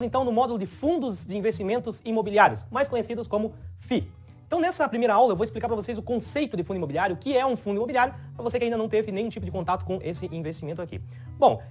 Então, no módulo de fundos de investimentos imobiliários, mais conhecidos como FII. Então, nessa primeira aula, eu vou explicar para vocês o conceito de fundo imobiliário, o que é um fundo imobiliário, para você que ainda não teve nenhum tipo de contato com esse investimento aqui. Bom,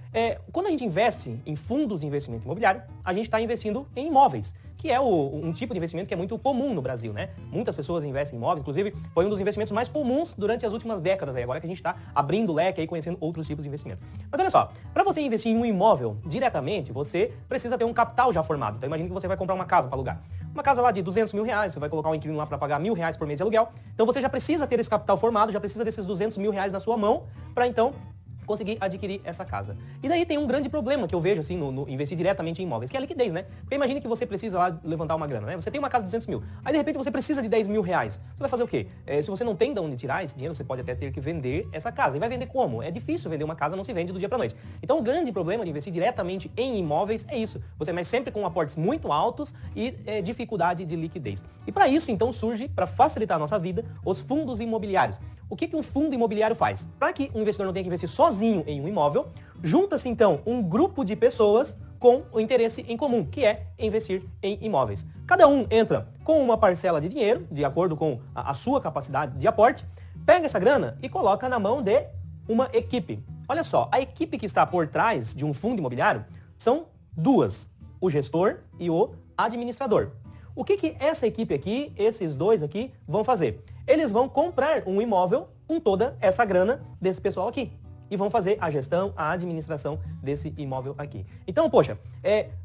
quando a gente investe em fundos de investimento imobiliário, a gente está investindo em imóveis, que é um tipo de investimento que é muito comum no Brasil, né? Muitas pessoas investem em imóveis, inclusive foi um dos investimentos mais comuns durante as últimas décadas, agora que a gente está abrindo o leque e conhecendo outros tipos de investimento. Mas olha só, para você investir em um imóvel diretamente, você precisa ter um capital já formado. Então imagine que você vai comprar uma casa para alugar. Uma casa lá de 200 mil reais, você vai colocar um inquilino lá para pagar R$1.000 por mês de aluguel. Então você já precisa ter esse capital formado, já precisa desses 200 mil reais na sua mão para então conseguir adquirir essa casa. E daí tem um grande problema que eu vejo assim no investir diretamente em imóveis, que é a liquidez, né? Porque imagine que você precisa lá levantar uma grana, né? Você tem uma casa de 200 mil, aí de repente você precisa de 10 mil reais. Você vai fazer o quê? Se você não tem de onde tirar esse dinheiro, você pode até ter que vender essa casa. E vai vender como? É difícil vender uma casa, não se vende do dia para noite. Então o grande problema de investir diretamente em imóveis é isso. Você mexe sempre com aportes muito altos e dificuldade de liquidez. E para isso então surge, para facilitar a nossa vida, os fundos imobiliários. O que um fundo imobiliário faz? Para que o investidor não tenha que investir sozinho em um imóvel, junta-se então um grupo de pessoas com o interesse em comum, que é investir em imóveis. Cada um entra com uma parcela de dinheiro, de acordo com a sua capacidade de aporte, pega essa grana e coloca na mão de uma equipe. Olha só, a equipe que está por trás de um fundo imobiliário são duas, o gestor e o administrador. O que essa equipe aqui, esses dois aqui, vão fazer? Eles vão comprar um imóvel com toda essa grana desse pessoal aqui. E vão fazer a gestão, a administração desse imóvel aqui. Então, poxa,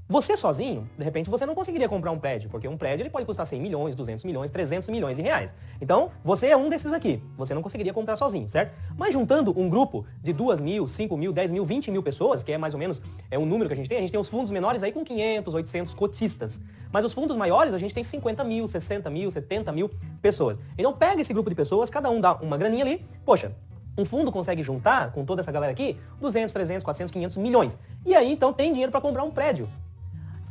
você sozinho, de repente, você não conseguiria comprar um prédio, porque um prédio ele pode custar 100 milhões, 200 milhões, 300 milhões de reais. Então, você é um desses aqui. Você não conseguiria comprar sozinho, certo? Mas juntando um grupo de 2 mil, 5 mil, 10 mil, 20 mil pessoas, que é mais ou menos o número que a gente tem os fundos menores aí com 500, 800 cotistas. Mas os fundos maiores, a gente tem 50 mil, 60 mil, 70 mil pessoas. Então, pega esse grupo de pessoas, cada um dá uma graninha ali, poxa, um fundo consegue juntar, com toda essa galera aqui, 200, 300, 400, 500 milhões. E aí, então, tem dinheiro para comprar um prédio.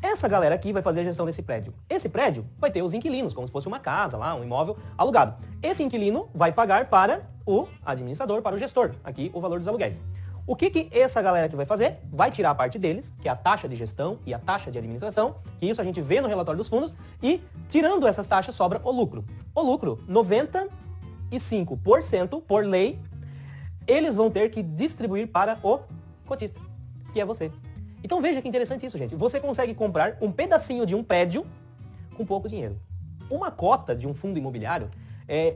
Essa galera aqui vai fazer a gestão desse prédio. Esse prédio vai ter os inquilinos, como se fosse uma casa lá, um imóvel alugado. Esse inquilino vai pagar para o administrador, para o gestor, aqui o valor dos aluguéis. O que essa galera aqui vai fazer? Vai tirar a parte deles, que é a taxa de gestão e a taxa de administração, que isso a gente vê no relatório dos fundos, e tirando essas taxas sobra o lucro. O lucro, 95% por lei, eles vão ter que distribuir para o cotista, que é você. Então veja que interessante isso, gente. Você consegue comprar um pedacinho de um prédio com pouco dinheiro. Uma cota de um fundo imobiliário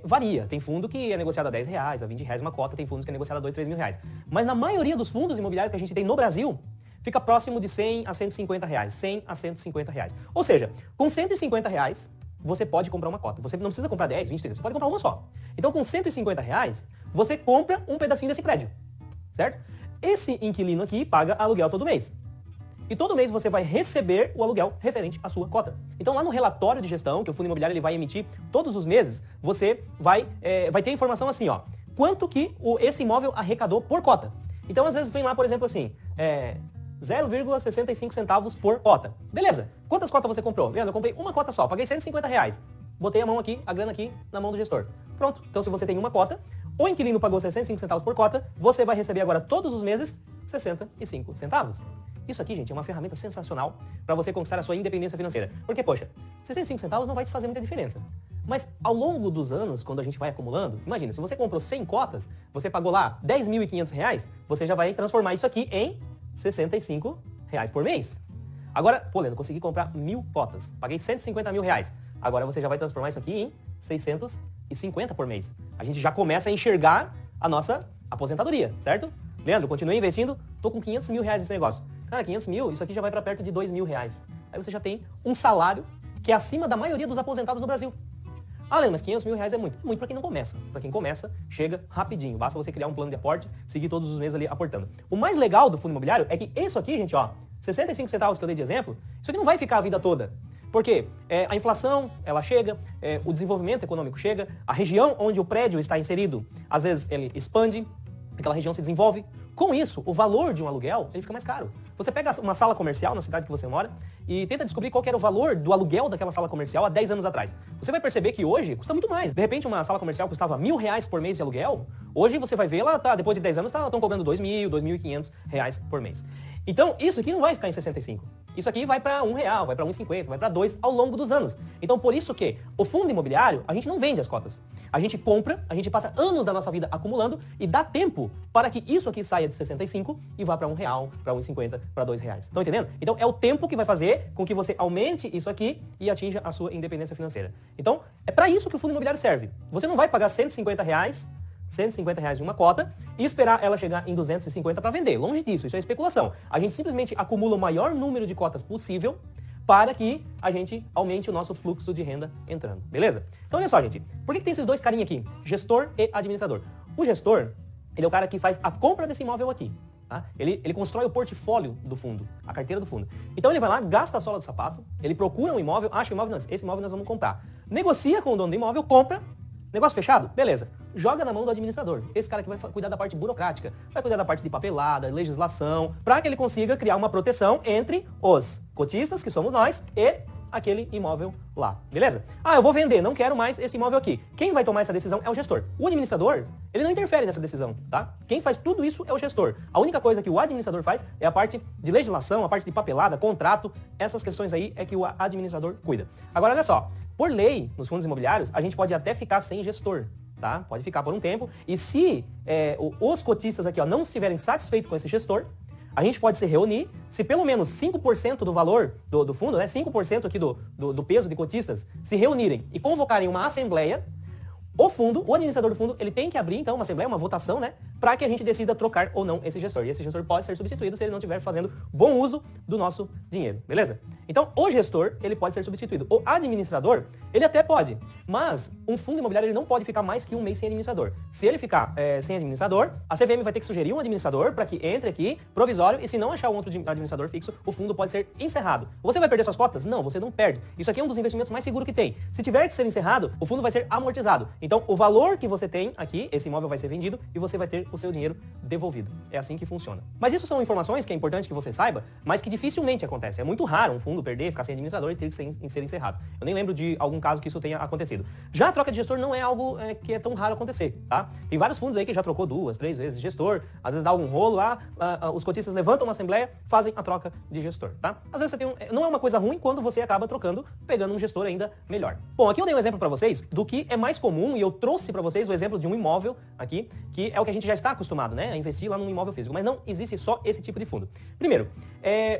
varia. Tem fundo que é negociado a R$10, a R$20 uma cota, tem fundos que é negociado a 2, 3 mil reais. Mas na maioria dos fundos imobiliários que a gente tem no Brasil, fica próximo de 100 a 150 reais. 100 a 150 reais. Ou seja, com 150 reais, você pode comprar uma cota. Você não precisa comprar 10, 20, 30, você pode comprar uma só. Então com 150 reais, você compra um pedacinho desse prédio, certo? Esse inquilino aqui paga aluguel todo mês. E todo mês você vai receber o aluguel referente à sua cota. Então lá no relatório de gestão, que o fundo imobiliário ele vai emitir todos os meses, você vai ter informação assim, ó, quanto que esse imóvel arrecadou por cota. Então às vezes vem lá, por exemplo, assim, 0,65 centavos por cota. Beleza, quantas cotas você comprou? Leandro, eu comprei uma cota só, paguei 150 reais. Botei a mão aqui, a grana aqui, na mão do gestor. Pronto, então se você tem uma cota, o inquilino pagou 65 centavos por cota, você vai receber agora todos os meses 65 centavos. Isso aqui, gente, é uma ferramenta sensacional para você conquistar a sua independência financeira. Porque, poxa, 65 centavos não vai te fazer muita diferença. Mas ao longo dos anos, quando a gente vai acumulando, imagina, se você comprou 100 cotas, você pagou lá R$10.500, você já vai transformar isso aqui em R$65 por mês. Agora, pô, Leandro, consegui comprar 1.000 cotas, paguei 150 mil reais. Agora você já vai transformar isso aqui em 650 por mês. A gente já começa a enxergar a nossa aposentadoria, certo? Leandro, continue investindo, tô com 500 mil reais nesse negócio. Cara, 500 mil, isso aqui já vai para perto de 2 mil reais. Aí você já tem um salário que é acima da maioria dos aposentados no Brasil. Ah, Leandro, mas 500 mil reais é muito. Muito para quem não começa. Para quem começa, chega rapidinho. Basta você criar um plano de aporte, seguir todos os meses ali aportando. O mais legal do fundo imobiliário é que isso aqui, gente, ó, 65 centavos que eu dei de exemplo, isso aqui não vai ficar a vida toda. Porque a inflação, ela chega, o desenvolvimento econômico chega, a região onde o prédio está inserido, às vezes ele expande, aquela região se desenvolve. Com isso, o valor de um aluguel, ele fica mais caro. Você pega uma sala comercial na cidade que você mora e tenta descobrir qual que era o valor do aluguel daquela sala comercial há 10 anos atrás. Você vai perceber que hoje custa muito mais. De repente, uma sala comercial custava R$1.000 por mês de aluguel, hoje você vai ver, ela tá, depois de 10 anos, estão cobrando R$2.000, R$2.500 por mês. Então, isso aqui não vai ficar em 65. Isso aqui vai para R$1, vai para R$1,50, vai para R$2 ao longo dos anos. Então, por isso que o fundo imobiliário, a gente não vende as cotas. A gente compra, a gente passa anos da nossa vida acumulando e dá tempo para que isso aqui saia de 65 e vá para R$1, para R$1,50, para R$2. Estão entendendo? Então, é o tempo que vai fazer com que você aumente isso aqui e atinja a sua independência financeira. Então, é para isso que o fundo imobiliário serve. Você não vai pagar R$150 em uma cota e esperar ela chegar em 250 para vender. Longe disso, isso é especulação. A gente simplesmente acumula o maior número de cotas possível para que a gente aumente o nosso fluxo de renda entrando, beleza? Então olha só, gente, por que tem esses dois carinhas aqui? Gestor e administrador. O gestor, ele é o cara que faz a compra desse imóvel aqui. Tá? Ele constrói o portfólio do fundo, a carteira do fundo. Então ele vai lá, gasta a sola do sapato, ele procura um imóvel, acha um imóvel, não, esse imóvel nós vamos comprar. Negocia com o dono do imóvel, compra. Negócio fechado? Beleza. Joga na mão do administrador. Esse cara que vai cuidar da parte burocrática, vai cuidar da parte de papelada, legislação, para que ele consiga criar uma proteção entre os cotistas, que somos nós, e aquele imóvel lá. Beleza? Ah, eu vou vender, não quero mais esse imóvel aqui. Quem vai tomar essa decisão é o gestor. O administrador, ele não interfere nessa decisão, tá? Quem faz tudo isso é o gestor. A única coisa que o administrador faz é a parte de legislação, a parte de papelada, contrato, essas questões aí é que o administrador cuida. Agora, olha só. Por lei, nos fundos imobiliários, a gente pode até ficar sem gestor, tá? Pode ficar por um tempo. E se os cotistas aqui não estiverem satisfeitos com esse gestor, a gente pode se reunir, se pelo menos 5% do valor do fundo, né, 5% aqui do peso de cotistas, se reunirem e convocarem uma assembleia, o administrador do fundo, ele tem que abrir, então, uma assembleia, uma votação, né, para que a gente decida trocar ou não esse gestor. E esse gestor pode ser substituído se ele não estiver fazendo bom uso do nosso dinheiro, beleza? Então, o gestor, ele pode ser substituído. O administrador, ele até pode, mas um fundo imobiliário ele não pode ficar mais que um mês sem administrador. Se ele ficar sem administrador, a CVM vai ter que sugerir um administrador para que entre aqui, provisório, e se não achar um outro administrador fixo, o fundo pode ser encerrado. Você vai perder suas cotas? Não, você não perde. Isso aqui é um dos investimentos mais seguros que tem. Se tiver que ser encerrado, o fundo vai ser amortizado. Então, o valor que você tem aqui, esse imóvel vai ser vendido e você vai ter o seu dinheiro devolvido. É assim que funciona. Mas isso são informações que é importante que você saiba, mas que dificilmente acontece. É muito raro um fundo perder, ficar sem administrador e ter que ser encerrado. Eu nem lembro de algum caso que isso tenha acontecido. Já a troca de gestor não é algo que é tão raro acontecer, tá? Tem vários fundos aí que já trocou 2, 3 vezes de gestor, às vezes dá algum rolo lá, os cotistas levantam uma assembleia, fazem a troca de gestor, tá? Às vezes você não é uma coisa ruim quando você acaba trocando, pegando um gestor ainda melhor. Bom, aqui eu dei um exemplo para vocês do que é mais comum e eu trouxe para vocês o exemplo de um imóvel aqui, que é o que a gente já está acostumado, né? A investir lá num imóvel físico, mas não existe só esse tipo de fundo. Primeiro,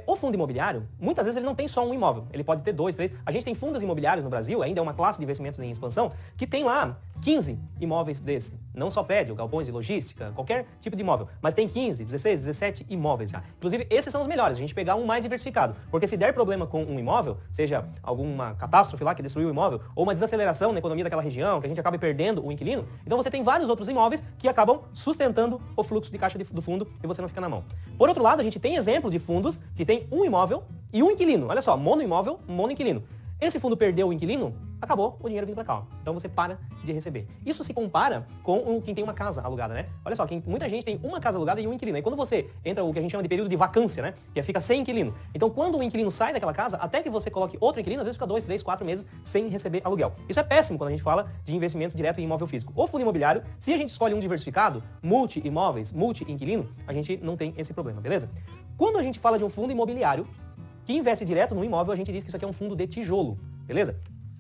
o fundo imobiliário, muitas vezes ele não tem só um imóvel, ele pode ter 2, 3. A gente tem fundos imobiliários no Brasil, ainda é uma classe de investimentos em expansão, que tem lá 15 imóveis desse. Não só prédio, galpões e logística, qualquer tipo de imóvel, mas tem 15, 16, 17 imóveis já. Inclusive, esses são os melhores, a gente pegar um mais diversificado, porque se der problema com um imóvel, seja alguma catástrofe lá que destruiu o imóvel, ou uma desaceleração na economia daquela região, que a gente acabe perdendo o inquilino, então você tem vários outros imóveis que acabam sustentando o fluxo de caixa do fundo e você não fica na mão. Por outro lado, a gente tem exemplo de fundos que tem um imóvel e um inquilino. Olha só, mono imóvel, mono inquilino. Esse fundo perdeu o inquilino, acabou o dinheiro vindo para cá. Ó. Então você para de receber. Isso se compara com quem tem uma casa alugada, né? Olha só, muita gente tem uma casa alugada e um inquilino. E quando você entra o que a gente chama de período de vacância, né? Que fica sem inquilino. Então quando o inquilino sai daquela casa, até que você coloque outro inquilino, às vezes fica 2, 3, 4 meses sem receber aluguel. Isso é péssimo quando a gente fala de investimento direto em imóvel físico. O fundo imobiliário, se a gente escolhe um diversificado, multi-imóveis, multi-inquilino, a gente não tem esse problema, beleza? Quando a gente fala de um fundo imobiliário que investe direto no imóvel, a gente diz que isso aqui é um fundo de tijolo, beleza?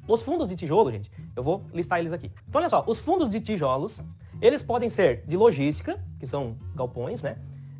Os fundos de tijolo, gente, eu vou listar eles aqui. Então, olha só, os fundos de tijolos, eles podem ser de logística, que são galpões, né?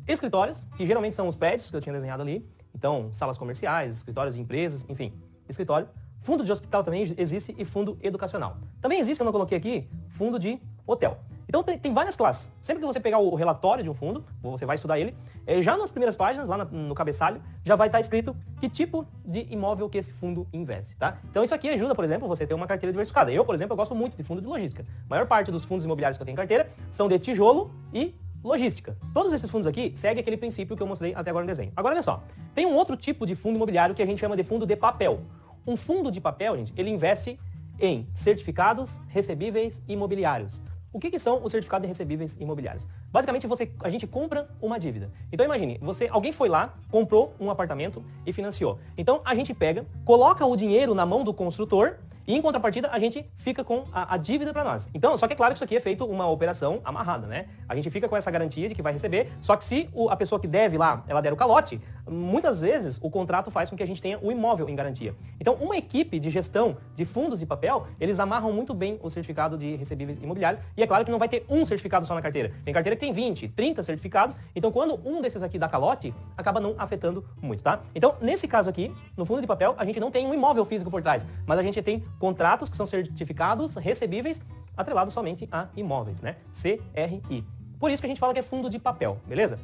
Escritórios, que geralmente são os prédios que eu tinha desenhado ali. Então, salas comerciais, escritórios de empresas, enfim, escritório. Fundo de hospital também existe e fundo educacional. Também existe, que eu não coloquei aqui, fundo de hotel. Então tem várias classes. Sempre que você pegar o relatório de um fundo, você vai estudar ele, já nas primeiras páginas, lá no cabeçalho, já vai estar escrito que tipo de imóvel que esse fundo investe, tá? Então isso aqui ajuda, por exemplo, você ter uma carteira diversificada. Eu, por exemplo, eu gosto muito de fundo de logística. A maior parte dos fundos imobiliários que eu tenho em carteira são de tijolo e logística. Todos esses fundos aqui seguem aquele princípio que eu mostrei até agora no desenho. Agora, olha só, tem um outro tipo de fundo imobiliário que a gente chama de fundo de papel. Um fundo de papel, gente, ele investe em certificados recebíveis imobiliários. O que são os certificados de recebíveis imobiliários? Basicamente, a gente compra uma dívida. Então imagine, alguém foi lá, comprou um apartamento e financiou. Então a gente pega, coloca o dinheiro na mão do construtor e em contrapartida a gente fica com a dívida para nós. Então, só que é claro que isso aqui é feito uma operação amarrada, né? A gente fica com essa garantia de que vai receber, só que se a pessoa que deve lá, ela der o calote, muitas vezes o contrato faz com que a gente tenha o imóvel em garantia. Então, uma equipe de gestão de fundos de papel, eles amarram muito bem o certificado de recebíveis imobiliários, e é claro que não vai ter um certificado só na carteira. Tem carteira que tem 20, 30 certificados, então quando um desses aqui dá calote, acaba não afetando muito, tá? Então, nesse caso aqui, no fundo de papel, a gente não tem um imóvel físico por trás, mas a gente tem contratos que são certificados recebíveis atrelados somente a imóveis, né? CRI. Por isso que a gente fala que é fundo de papel, beleza?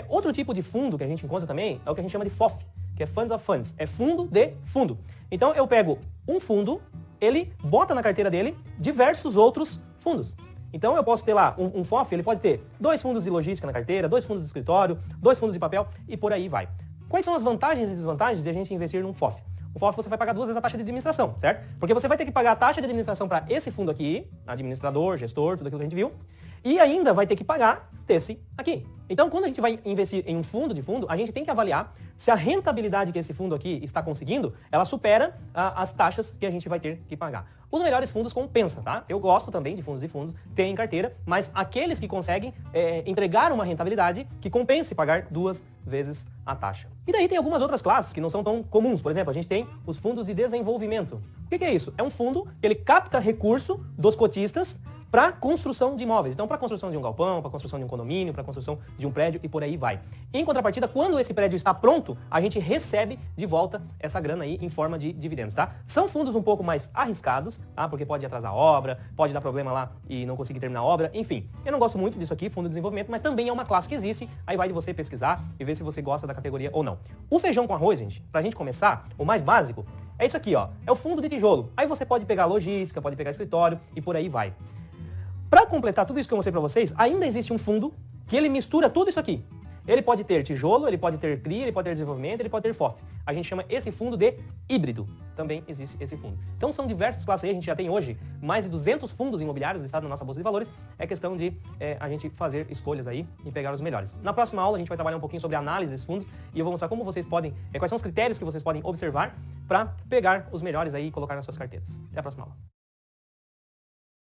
Outro tipo de fundo que a gente encontra também é o que a gente chama de FOF, que é Funds of Funds, é fundo de fundo. Então eu pego um fundo, ele bota na carteira dele diversos outros fundos. Então eu posso ter lá um FOF, ele pode ter 2 fundos de logística na carteira, 2 fundos de escritório, 2 fundos de papel e por aí vai. Quais são as vantagens e desvantagens de a gente investir num FOF? O FOF você vai pagar 2 vezes a taxa de administração, certo? Porque você vai ter que pagar a taxa de administração para esse fundo aqui, administrador, gestor, tudo aquilo que a gente viu, e ainda vai ter que pagar desse aqui. Então, quando a gente vai investir em um fundo de fundo, a gente tem que avaliar se a rentabilidade que esse fundo aqui está conseguindo, ela supera as taxas que a gente vai ter que pagar. Os melhores fundos compensa, tá? Eu gosto também de fundos, tem em carteira, mas aqueles que conseguem entregar uma rentabilidade que compense pagar 2 vezes a taxa. E daí tem algumas outras classes que não são tão comuns. Por exemplo, a gente tem os fundos de desenvolvimento. O que é isso? É um fundo que ele capta recurso dos cotistas para construção de imóveis. Então, para construção de um galpão, para construção de um condomínio, para construção de um prédio e por aí vai. Em contrapartida, quando esse prédio está pronto, a gente recebe de volta essa grana aí em forma de dividendos, tá? São fundos um pouco mais arriscados, tá? Porque pode atrasar a obra, pode dar problema lá e não conseguir terminar a obra, enfim. Eu não gosto muito disso aqui, fundo de desenvolvimento, mas também é uma classe que existe, aí vai de você pesquisar e ver se você gosta da categoria ou não. O feijão com arroz, gente, pra gente começar, o mais básico, é isso aqui, ó. É o fundo de tijolo. Aí você pode pegar logística, pode pegar escritório e por aí vai. Para completar tudo isso que eu mostrei para vocês, ainda existe um fundo que ele mistura tudo isso aqui. Ele pode ter tijolo, ele pode ter CRI, ele pode ter desenvolvimento, ele pode ter FOF. A gente chama esse fundo de híbrido. Também existe esse fundo. Então são diversas classes aí, a gente já tem hoje mais de 200 fundos imobiliários listados na nossa Bolsa de Valores. É questão de a gente fazer escolhas aí e pegar os melhores. Na próxima aula a gente vai trabalhar um pouquinho sobre a análise desses fundos e eu vou mostrar como vocês podem, quais são os critérios que vocês podem observar para pegar os melhores aí e colocar nas suas carteiras. Até a próxima aula.